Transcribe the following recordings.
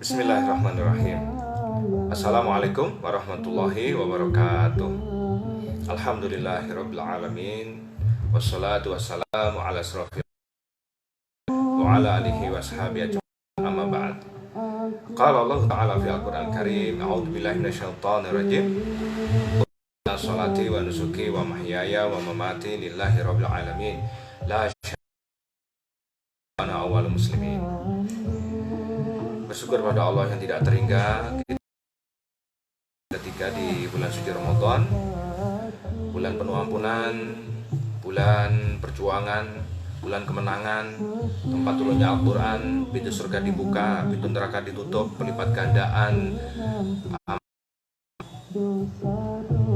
Bismillahirrahmanirrahim. Assalamualaikum warahmatullahi wabarakatuh. Alhamdulillahirabbil alamin. Wassalatu wassalamu ala asrofil wa ala alihi washabihi ajma'in. Amma ba'd. Qala Allah Ta'ala fi Al-Qur'an Karim, a'udzu billahi minasyaitonir rajim. Salati wa nusuki wa mahyaya wa mamati lillahi rabbil alamin. La syarika ana awwalul muslimin. Bersyukur pada Allah yang tidak terhingga ketika di bulan suci Ramadan, bulan penuh ampunan, bulan perjuangan, bulan kemenangan, tempat turunnya Al-Quran, pintu surga dibuka, pintu neraka ditutup, pelipat gandaan,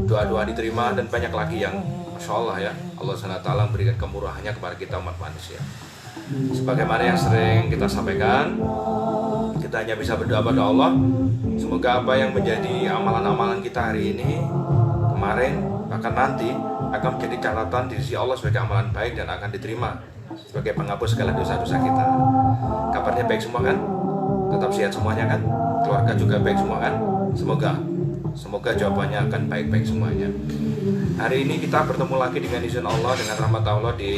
doa-doa diterima, dan banyak lagi yang Masya Allah ya, Allah SWT memberikan kemurahannya kepada kita umat manusia. Sebagaimana yang sering kita sampaikan, kita hanya bisa berdoa pada Allah. Semoga apa yang menjadi amalan-amalan kita hari ini, kemarin, bahkan nanti akan menjadi catatan di sisi Allah sebagai amalan baik dan akan diterima sebagai penghapus segala dosa-dosa kita. Kabarnya baik semua kan? Tetap sehat semuanya kan? Keluarga juga baik semua kan? Semoga jawabannya akan baik-baik semuanya. Hari ini kita bertemu lagi dengan izin Allah, dengan rahmat Allah di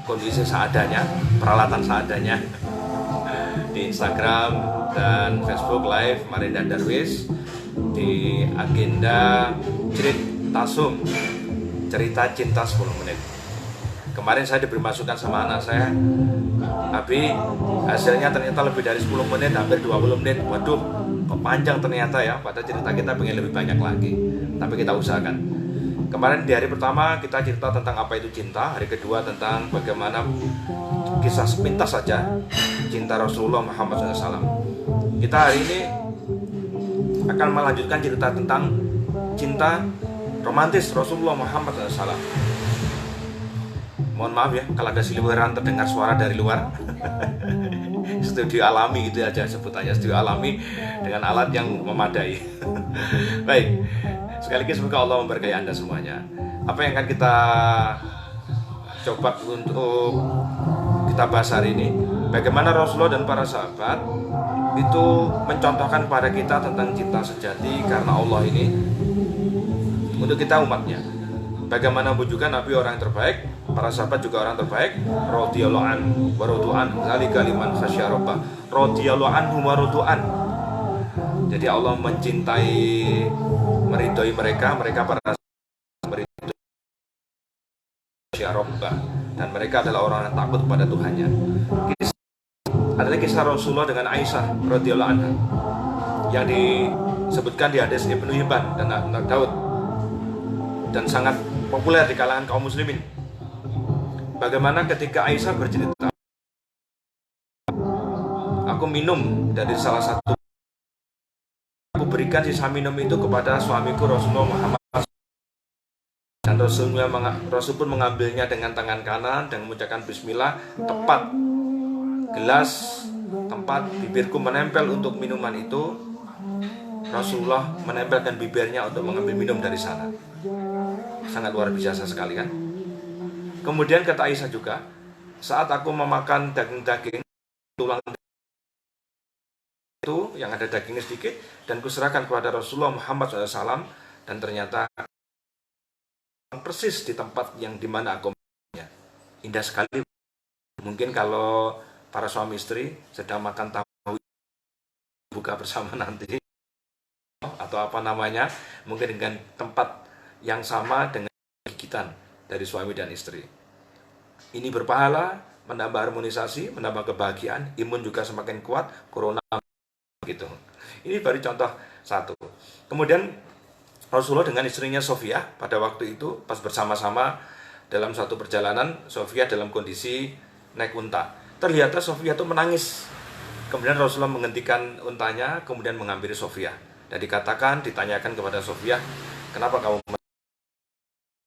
kondisi seadanya, peralatan seadanya, di Instagram dan Facebook Live Marinda Darwis di agenda cerita cinta 10 menit. Kemarin saya diberi masukan sama anak saya, tapi hasilnya ternyata lebih dari 10 menit, hampir 20 menit. Waduh, kok panjang ternyata ya, padahal cerita kita pengen lebih banyak lagi, tapi kita usahakan. Kemarin di hari pertama kita cerita tentang apa itu cinta, hari kedua tentang bagaimana kisah sepintas saja cinta Rasulullah Muhammad SAW. Kita hari ini akan melanjutkan cerita tentang cinta romantis Rasulullah Muhammad SAW. Mohon maaf ya kalau ada siliweran terdengar suara dari luar. Studio alami gitu aja sebutannya, studio alami dengan alat yang memadai. Baik, sekali lagi semoga Allah memberkahi Anda semuanya. Apa yang akan kita coba untuk kita bahas hari ini, bagaimana Rasulullah dan para sahabat itu mencontohkan kepada kita tentang cinta sejati karena Allah ini untuk kita umatnya. Bagaimana bujukan Nabi orang terbaik, para sahabat juga orang terbaik. Radhiyallahu anhu wa radu'an, zalika liman khasyya rabbah. Radhiyallahu anhu wa radu'an. Jadi Allah mencintai, meridhoi mereka para meridhoi khasyya rabbah, dan mereka adalah orang yang takut pada Tuhannya. Adalah kisah Rasulullah dengan Aisyah radhiyallahu anha yang disebutkan di hadis Ibnu Hibban dan Daud, dan sangat populer di kalangan kaum muslimin. Bagaimana ketika Aisyah bercerita, aku minum dari salah satu, aku berikan sisa minum itu kepada suamiku Rasulullah Muhammad, dan Rasul pun mengambilnya dengan tangan kanan dan mengucapkan bismillah, tepat gelas tempat bibirku menempel untuk minuman itu, Rasulullah menempelkan bibirnya untuk mengambil minum dari sana. Sangat luar biasa sekali kan. Kemudian kata Aisyah juga, saat aku memakan daging-daging, tulang itu yang ada dagingnya sedikit, dan kuserahkan kepada Rasulullah Muhammad SAW, dan ternyata persis di tempat yang dimana aku makannya. Indah sekali. Mungkin kalau para suami istri sedang makan tahu buka bersama nanti, atau apa namanya, mungkin dengan tempat yang sama dengan gigitan dari suami dan istri. Ini berpahala, menambah harmonisasi, menambah kebahagiaan, imun juga semakin kuat, corona gitu. Ini baru contoh satu. Kemudian Rasulullah dengan istrinya Sofia pada waktu itu pas bersama-sama dalam suatu perjalanan, Sofia dalam kondisi naik unta. Terlihat Sofia itu menangis. Kemudian Rasulullah menghentikan untanya, kemudian menghampiri Sofia. Dan ditanyakan kepada Sofia, kenapa kamu?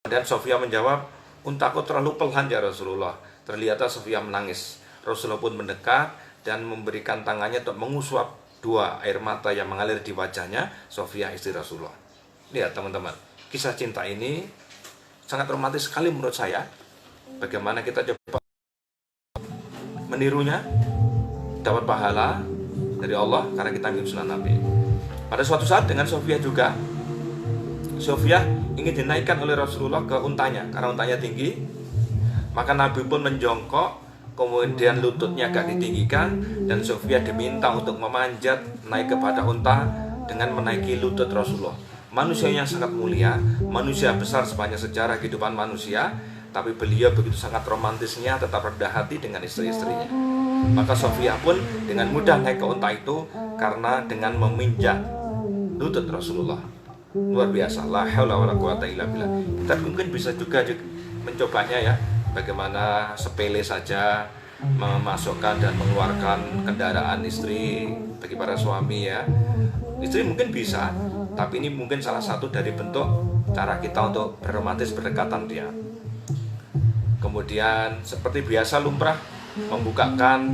Dan Sofia menjawab, untaku terlalu pelan ya Rasulullah. Terlihat Sofia menangis. Rasulullah pun mendekat dan memberikan tangannya untuk mengusuap dua air mata yang mengalir di wajahnya Sofia istri Rasulullah. Lihat teman-teman, kisah cinta ini sangat romantis sekali menurut saya. Bagaimana kita coba menirunya, dapat pahala, dari Allah karena kita ngikut sunnah Nabi. Pada suatu saat dengan Sofia juga, Sofia ingin dinaikkan oleh Rasulullah ke untanya karena untanya tinggi. Maka Nabi pun menjongkok, kemudian lututnya agak ditinggikan, dan Sofia diminta untuk memanjat naik kepada unta dengan menaiki lutut Rasulullah. Manusia yang sangat mulia, manusia besar sepanjang sejarah kehidupan manusia, tapi beliau begitu sangat romantisnya tetap rendah hati dengan istri-istrinya. Maka Sofia pun dengan mudah naik ke unta itu karena dengan meminjat lutut Rasulullah. Luar biasa, la haula wala quwata illa billah. Kita mungkin bisa juga mencobanya ya, bagaimana sepele saja memasukkan dan mengeluarkan kendaraan istri bagi para suami ya. Istri mungkin bisa, tapi ini mungkin salah satu dari bentuk cara kita untuk berromantis berdekatan dia. Kemudian seperti biasa lumrah membukakan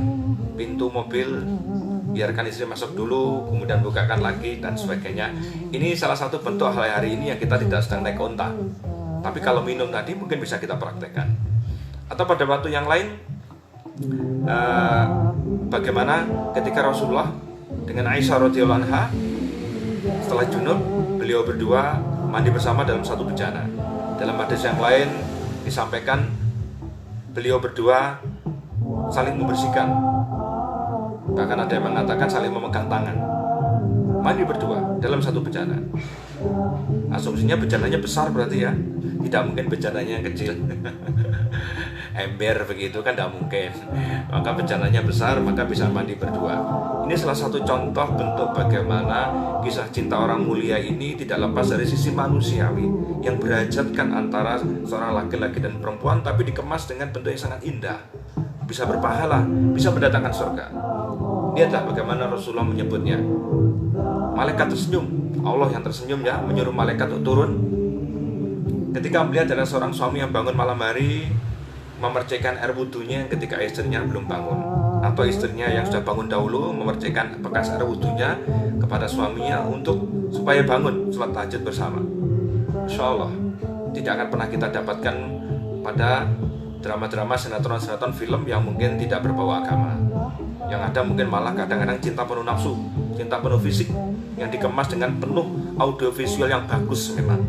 pintu mobil, biarkan istri masuk dulu, kemudian bukakan lagi dan sebagainya. Ini salah satu bentuk hari ini yang kita tidak sedang naik unta. Tapi kalau minum tadi mungkin bisa kita praktekkan. Atau pada waktu yang lain, bagaimana ketika Rasulullah dengan Aisyah radhiyallahu anha setelah junub, beliau berdua mandi bersama dalam satu bejana. Dalam hadis yang lain disampaikan beliau berdua saling membersihkan, bahkan ada yang mengatakan saling memegang tangan, mandi berdua dalam satu bejana. Asumsinya bejananya besar berarti ya, tidak mungkin bejananya yang kecil. Ember begitu kan tidak mungkin. Maka bejananya besar, maka bisa mandi berdua. Ini salah satu contoh bentuk bagaimana kisah cinta orang mulia ini tidak lepas dari sisi manusiawi yang berhajatkan antara seorang laki-laki dan perempuan, tapi dikemas dengan bentuk yang sangat indah, bisa berpahala, bisa mendatangkan surga. Lihatlah bagaimana Rasulullah menyebutnya. Malaikat tersenyum, Allah yang tersenyum ya, menyuruh malaikat untuk turun ketika melihat ada seorang suami yang bangun malam hari memercikan air wudhunya ketika istrinya belum bangun, atau istrinya yang sudah bangun dahulu memercikan bekas air wudhunya kepada suaminya untuk supaya bangun sholat tahajud bersama. Insya Allah tidak akan pernah kita dapatkan pada drama-drama, sinetron-sinetron film yang mungkin tidak berbau agama. Yang ada mungkin malah kadang-kadang cinta penuh nafsu, cinta penuh fisik yang dikemas dengan penuh audiovisual yang bagus memang.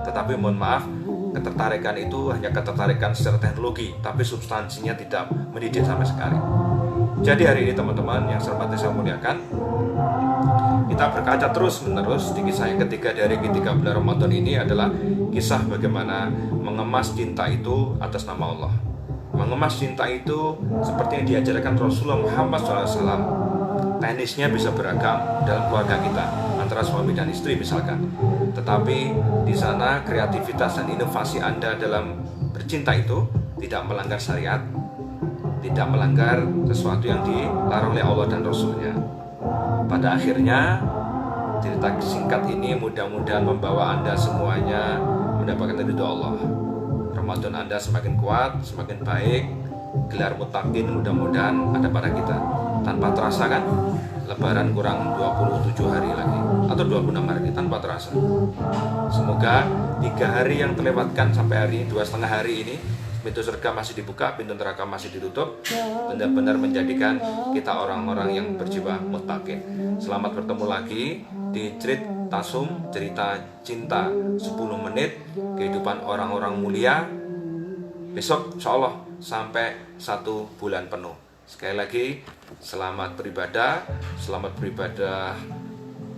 Tetapi mohon maaf, ketertarikan itu hanya ketertarikan secara teknologi, tapi substansinya tidak mendidik sama sekali. Jadi hari ini teman-teman yang saya muliakan, kita berkaca terus-menerus di kisah yang ketiga dari ketiga bulan Ramadan ini adalah kisah bagaimana mengemas cinta itu atas nama Allah. Mengemas cinta itu seperti yang diajarkan Rasulullah Muhammad SAW. Teknisnya bisa beragam dalam keluarga kita, antara suami dan istri misalkan. Tetapi di sana kreativitas dan inovasi Anda dalam bercinta itu tidak melanggar syariat, tidak melanggar sesuatu yang dilarang oleh Allah dan Rasulnya. Pada akhirnya cerita singkat ini mudah-mudahan membawa Anda semuanya mendapatkan ridho Allah. Ramadan Anda semakin kuat, semakin baik, gelar muttaqin mudah-mudahan ada pada kita. Tanpa terasa kan, Lebaran kurang 27 hari lagi atau 26 hari tanpa terasa. Semoga 3 hari yang terlewatkan sampai hari ini, 2,5 hari ini, pintu surga masih dibuka, pintu neraka masih ditutup, benar-benar menjadikan kita orang-orang yang berjiwa muttaqin. Selamat bertemu lagi di Cerit Tasum, cerita cinta 10 menit kehidupan orang-orang mulia. Besok insya Allah sampai 1 bulan penuh. Sekali lagi, selamat beribadah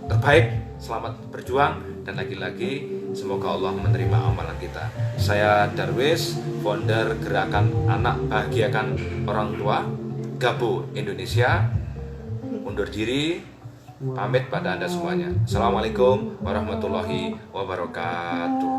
terbaik, selamat berjuang, dan lagi-lagi semoga Allah menerima amalan kita. Saya Darwis, founder Gerakan Anak Bahagiakan Orang Tua, Gabo Indonesia, undur diri, pamit pada Anda semuanya. Assalamualaikum warahmatullahi wabarakatuh.